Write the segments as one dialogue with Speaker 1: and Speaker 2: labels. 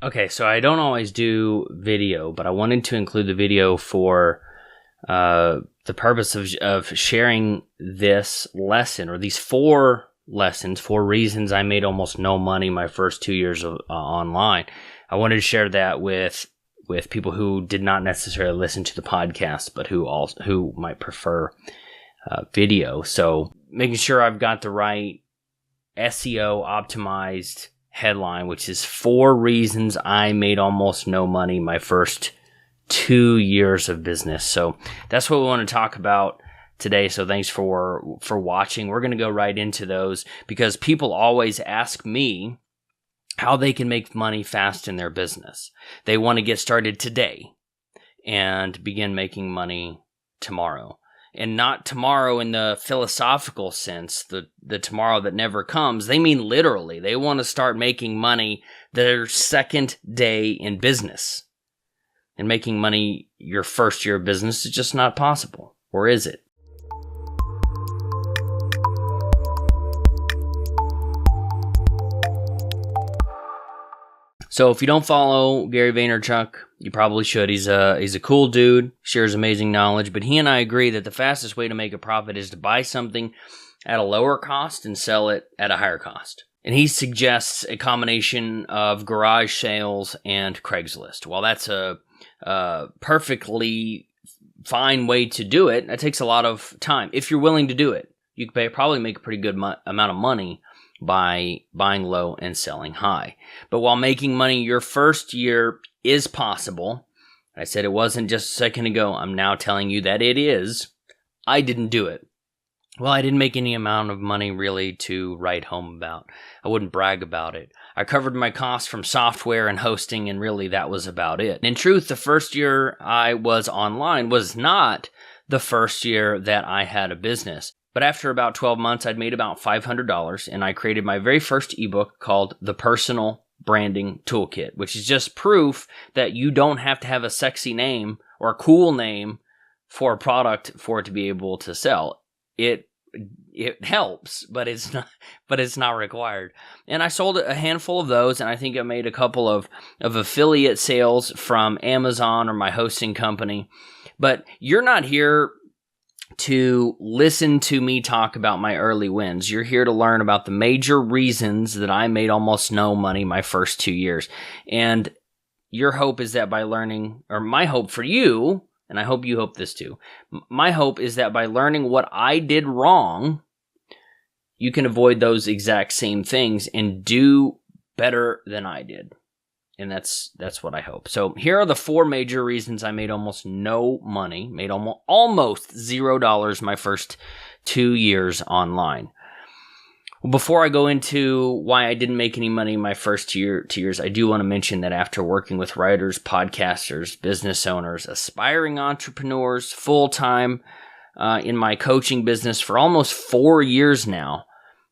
Speaker 1: Okay, so I don't always do video, but I wanted to include the video for the purpose of sharing this lesson, or these 4 lessons, 4 reasons I made almost no money my first 2 years of online. I wanted to share that with people who did not necessarily listen to the podcast, but who might prefer video. So making sure I've got the right SEO optimized headline, which is 4 reasons I made almost no money my first 2 years of business. So that's what we want to talk about today. So thanks for watching. We're going to go right into those because people always ask me how they can make money fast in their business. They want to get started today and begin making money tomorrow. And not tomorrow in the philosophical sense, the tomorrow that never comes. They mean literally. They want to start making money their second day in business. And making money your first year of business is just not possible. Or is it? So if you don't follow Gary Vaynerchuk, you probably should. He's a cool dude, shares amazing knowledge, but he and I agree that the fastest way to make a profit is to buy something at a lower cost and sell it at a higher cost. And he suggests a combination of garage sales and Craigslist. While that's a perfectly fine way to do it, it takes a lot of time. If you're willing to do it, you can probably make a pretty good amount of money by buying low and selling high. But while making money your first year is possible, I said it wasn't just a second ago, I'm now telling you that it is. I didn't do it. Well, I didn't make any amount of money really to write home about. I wouldn't brag about it. I covered my costs from software and hosting, and really that was about it. In truth, the first year I was online was not the first year that I had a business. But after about 12 months, I'd made about $500, and I created my very first ebook called The Personal Branding Toolkit, which is just proof that you don't have to have a sexy name or a cool name for a product for it to be able to sell. It helps, but it's not required. And I sold a handful of those, and I think I made a couple of affiliate sales from Amazon or my hosting company. But you're not here to listen to me talk about my early wins. You're here to learn about the major reasons that I made almost no money my first 2 years. And your hope is that by learning, or my hope for you, and I hope you hope this too, my hope is that by learning what I did wrong, you can avoid those exact same things and do better than I did. And that's what I hope. So here are the 4 major reasons I made almost no money, made almost $0 my first 2 years online. Well, before I go into why I didn't make any money my first 2 years, I do want to mention that after working with writers, podcasters, business owners, aspiring entrepreneurs, full-time in my coaching business for almost 4 years now,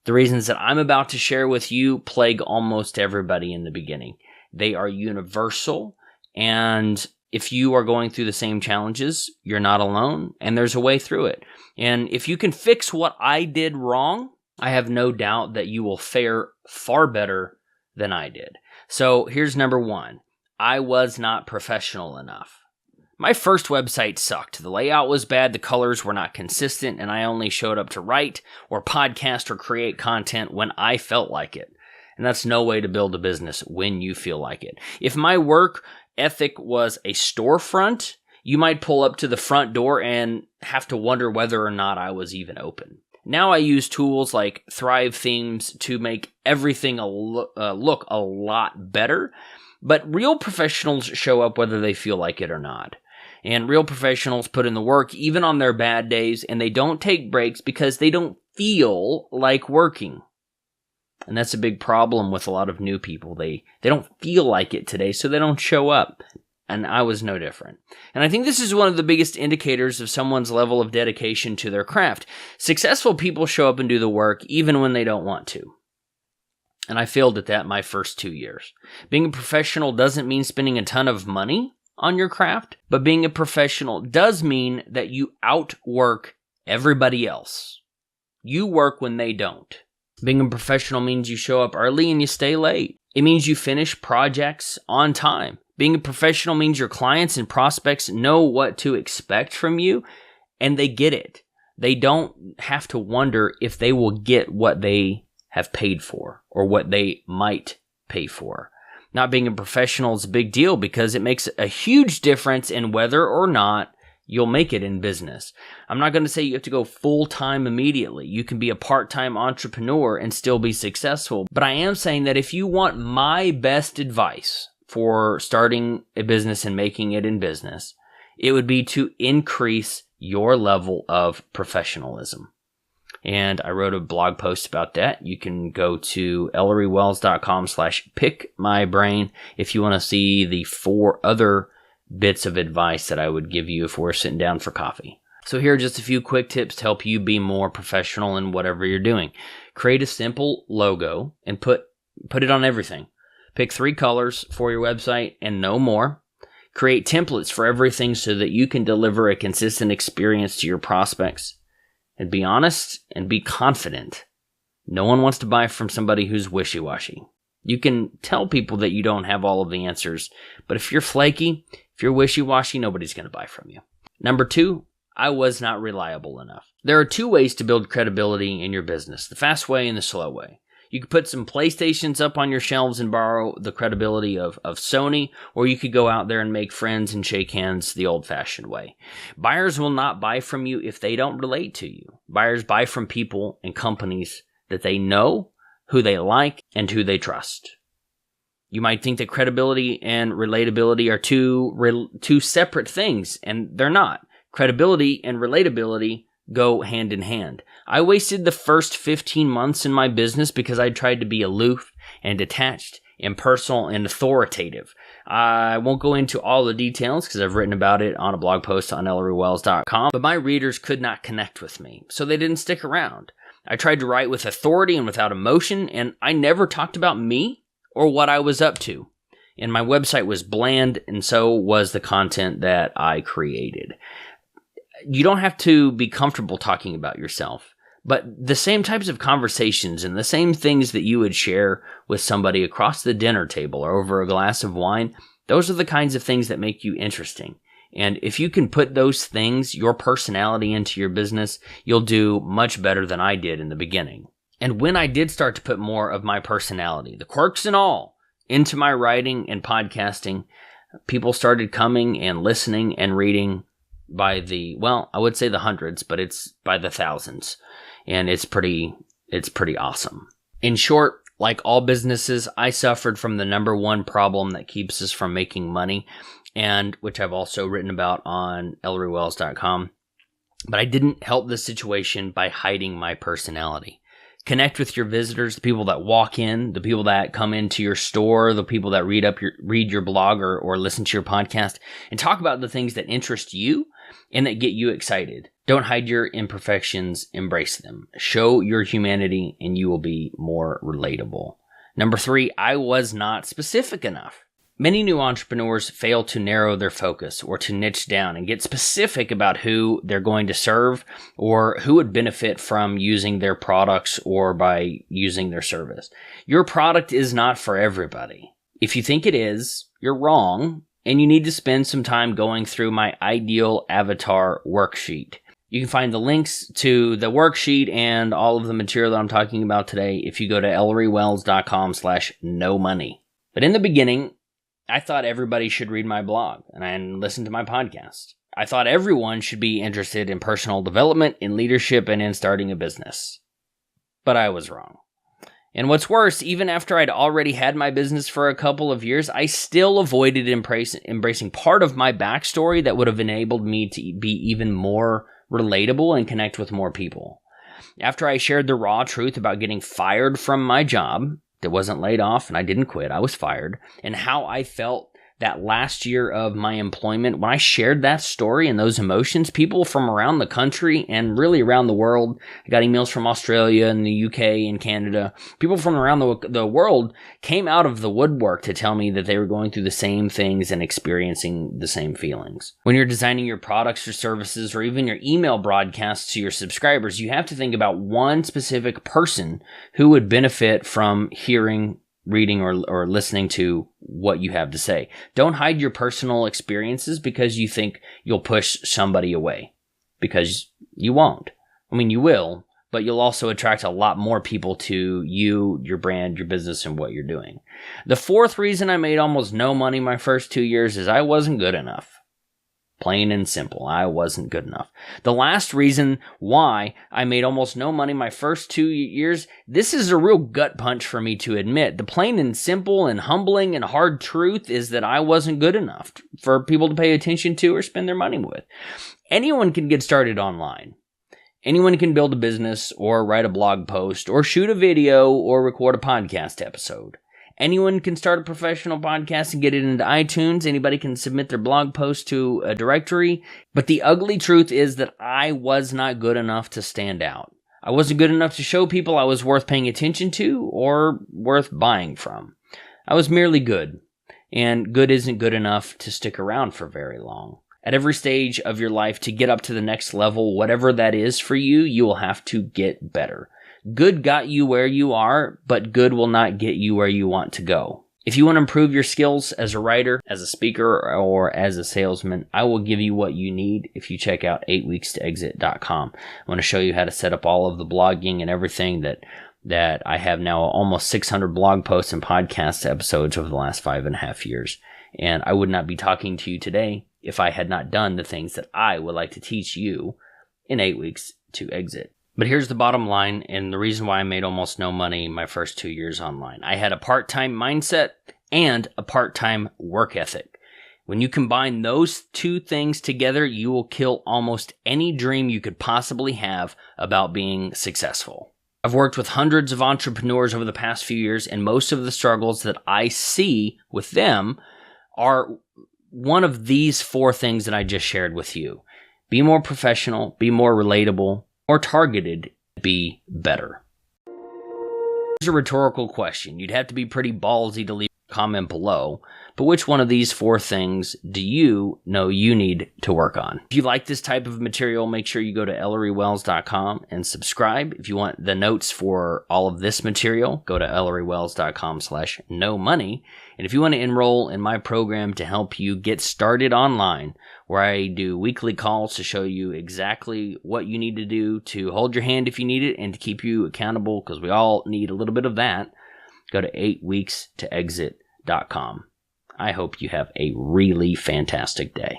Speaker 1: the reasons that I'm about to share with you plague almost everybody in the beginning. They are universal, and if you are going through the same challenges, you're not alone, and there's a way through it. And if you can fix what I did wrong, I have no doubt that you will fare far better than I did. So here's number 1. I was not professional enough. My first website sucked. The layout was bad, the colors were not consistent, and I only showed up to write or podcast or create content when I felt like it. And that's no way to build a business when you feel like it. If my work ethic was a storefront, you might pull up to the front door and have to wonder whether or not I was even open. Now I use tools like Thrive Themes to make everything look a lot better, but real professionals show up whether they feel like it or not. And real professionals put in the work even on their bad days, and they don't take breaks because they don't feel like working. And that's a big problem with a lot of new people. They don't feel like it today, so they don't show up. And I was no different. And I think this is one of the biggest indicators of someone's level of dedication to their craft. Successful people show up and do the work even when they don't want to. And I failed at that my first 2 years. Being a professional doesn't mean spending a ton of money on your craft, but being a professional does mean that you outwork everybody else. You work when they don't. Being a professional means you show up early and you stay late. It means you finish projects on time. Being a professional means your clients and prospects know what to expect from you, and they get it. They don't have to wonder if they will get what they have paid for or what they might pay for. Not being a professional is a big deal because it makes a huge difference in whether or not you'll make it in business. I'm not going to say you have to go full-time immediately. You can be a part-time entrepreneur and still be successful. But I am saying that if you want my best advice for starting a business and making it in business, it would be to increase your level of professionalism. And I wrote a blog post about that. You can go to ellorywells.com/pickmybrain if you want to see the 4 other bits of advice that I would give you if we're sitting down for coffee. So here are just a few quick tips to help you be more professional in whatever you're doing. Create a simple logo and put it on everything. Pick 3 colors for your website and no more. Create templates for everything so that you can deliver a consistent experience to your prospects. And be honest and be confident. No one wants to buy from somebody who's wishy-washy. You can tell people that you don't have all of the answers, but if you're flaky, if you're wishy-washy, nobody's going to buy from you. Number 2, I was not reliable enough. There are 2 ways to build credibility in your business, the fast way and the slow way. You could put some PlayStations up on your shelves and borrow the credibility of Sony, or you could go out there and make friends and shake hands the old-fashioned way. Buyers will not buy from you if they don't relate to you. Buyers buy from people and companies that they know, who they like, and who they trust. You might think that credibility and relatability are two separate things, and they're not. Credibility and relatability go hand in hand. I wasted the first 15 months in my business because I tried to be aloof and detached, impersonal, and authoritative. I won't go into all the details because I've written about it on a blog post on ellorywells.com, but my readers could not connect with me, so they didn't stick around. I tried to write with authority and without emotion, and I never talked about me or what I was up to. And my website was bland, and so was the content that I created. You don't have to be comfortable talking about yourself, but the same types of conversations and the same things that you would share with somebody across the dinner table or over a glass of wine, those are the kinds of things that make you interesting. And if you can put those things, your personality, into your business, you'll do much better than I did in the beginning. And when I did start to put more of my personality, the quirks and all, into my writing and podcasting, people started coming and listening and reading by I would say the hundreds, but it's by the thousands. And it's pretty awesome. In short, like all businesses, I suffered from the number one problem that keeps us from making money, and which I've also written about on ellorywells.com. But I didn't help the situation by hiding my personality. Connect with your visitors, the people that walk in, the people that come into your store, the people that read your blog or listen to your podcast, and talk about the things that interest you and that get you excited. Don't hide your imperfections, embrace them. Show your humanity and you will be more relatable. Number 3, I was not specific enough. Many new entrepreneurs fail to narrow their focus or to niche down and get specific about who they're going to serve or who would benefit from using their products or by using their service. Your product is not for everybody. If you think it is, you're wrong, and you need to spend some time going through my ideal avatar worksheet. You can find the links to the worksheet and all of the material that I'm talking about today if you go to ellorywells.com/no-money. But in the beginning, I thought everybody should read my blog and listen to my podcast. I thought everyone should be interested in personal development, in leadership, and in starting a business. But I was wrong. And what's worse, even after I'd already had my business for a couple of years, I still avoided embracing part of my backstory that would have enabled me to be even more relatable and connect with more people. After I shared the raw truth about getting fired from my job, that wasn't laid off and I didn't quit, I was fired, and how I felt that last year of my employment, when I shared that story and those emotions, people from around the country and really around the world, I got emails from Australia and the UK and Canada, people from around the world came out of the woodwork to tell me that they were going through the same things and experiencing the same feelings. When you're designing your products or services or even your email broadcasts to your subscribers, you have to think about one specific person who would benefit from hearing reading or listening to what you have to say. Don't hide your personal experiences because you think you'll push somebody away, because you won't. I mean, you will, but you'll also attract a lot more people to you, your brand, your business, and what you're doing. The fourth reason I made almost no money my first 2 years is I wasn't good enough. Plain and simple, I wasn't good enough. The last reason why I made almost no money my first 2 years, this is a real gut punch for me to admit. The plain and simple and humbling and hard truth is that I wasn't good enough for people to pay attention to or spend their money with. Anyone can get started online. Anyone can build a business or write a blog post or shoot a video or record a podcast episode. Anyone can start a professional podcast and get it into iTunes. Anybody can submit their blog post to a directory. But the ugly truth is that I was not good enough to stand out. I wasn't good enough to show people I was worth paying attention to or worth buying from. I was merely good. And good isn't good enough to stick around for very long. At every stage of your life, to get up to the next level, whatever that is for you, you will have to get better. Good got you where you are, but good will not get you where you want to go. If you want to improve your skills as a writer, as a speaker, or as a salesman, I will give you what you need if you check out 8weekstoexit.com. I want to show you how to set up all of the blogging and everything that I have now almost 600 blog posts and podcast episodes over the last 5.5 years. And I would not be talking to you today if I had not done the things that I would like to teach you in 8 weeks to exit. But here's the bottom line, and the reason why I made almost no money my first 2 years online. I had a part-time mindset and a part-time work ethic. When you combine those two things together, you will kill almost any dream you could possibly have about being successful. I've worked with hundreds of entrepreneurs over the past few years, and most of the struggles that I see with them are one of these 4 things that I just shared with you. Be more professional, be more relatable, or targeted, be better. Here's a rhetorical question. You'd have to be pretty ballsy to leave a comment below, but which one of these 4 things do you know you need to work on? If you like this type of material, make sure you go to ElloryWells.com and subscribe. If you want the notes for all of this material, go to ElloryWells.com/no-money. And if you want to enroll in my program to help you get started online, where I do weekly calls to show you exactly what you need to do to hold your hand if you need it and to keep you accountable, because we all need a little bit of that, go to 8weekstoexit.com. I hope you have a really fantastic day.